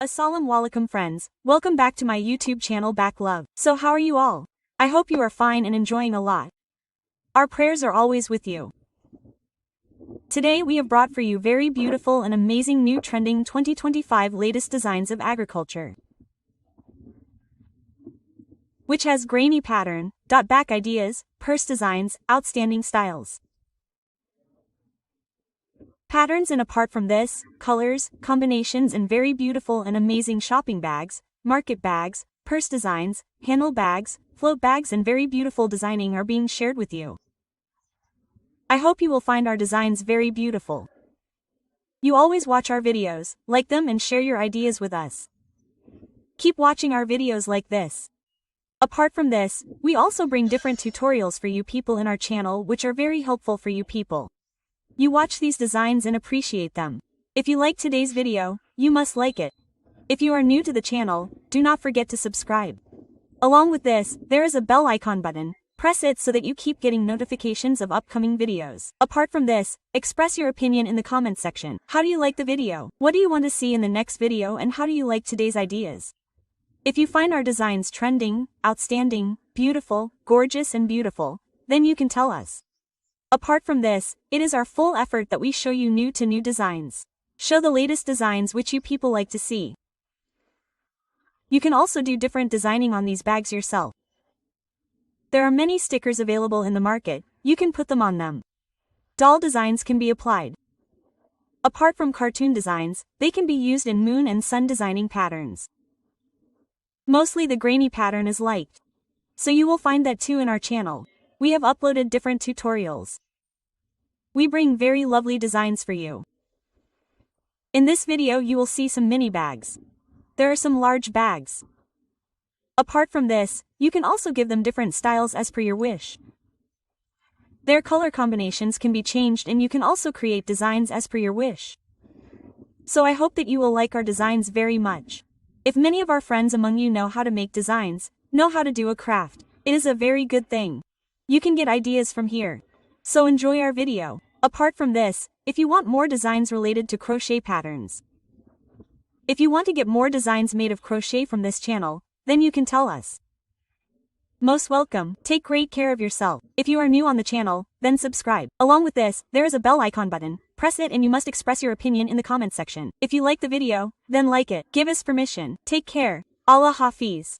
Assalamu alaikum friends, welcome back to my YouTube channel Back Love. So how are you all? I hope you are fine and enjoying a lot. Our prayers are always with you. Today we have brought for you very beautiful and amazing new trending 2025 latest designs of agriculture, which has grainy pattern, back ideas, purse designs, outstanding styles. Patterns and apart from this, colors, combinations and very beautiful and amazing shopping bags, market bags, purse designs, handle bags, float bags and very beautiful designing are being shared with you. I hope you will find our designs very beautiful. You always watch our videos, like them and share your ideas with us. Keep watching our videos like this. Apart from this, we also bring different tutorials for you people in our channel which are very helpful for you people. You watch these designs and appreciate them. If you like today's video, you must like it. If you are new to the channel, do not forget to subscribe. Along with this, there is a bell icon button. Press it so that you keep getting notifications of upcoming videos. Apart from this, express your opinion in the comment section. How do you like the video? What do you want to see in the next video and how do you like today's ideas? If you find our designs trending, outstanding, beautiful, gorgeous and beautiful, then you can tell us. Apart from this, it is our full effort that we show you new designs. Show the latest designs which you people like to see. You can also do different designing on these bags yourself. There are many stickers available in the market, you can put them on them. Doll designs can be applied. Apart from cartoon designs, they can be used in moon and sun designing patterns. Mostly the grainy pattern is liked. So you will find that too in our channel. We have uploaded different tutorials. We bring very lovely designs for you. In this video you will see some mini bags. There are some large bags. Apart from this, you can also give them different styles as per your wish. Their color combinations can be changed and you can also create designs as per your wish. So I hope that you will like our designs very much. If many of our friends among you know how to make designs, know how to do a craft, it is a very good thing. You can get ideas from here. So enjoy our video. Apart from this, if you want more designs related to crochet patterns, if you want to get more designs made of crochet from this channel, then you can tell us. Most welcome, take great care of yourself. If you are new on the channel, then subscribe. Along with this, there is a bell icon button. Press it and you must express your opinion in the comment section. If you like the video, then like it. Give us permission. Take care. Allah Hafiz.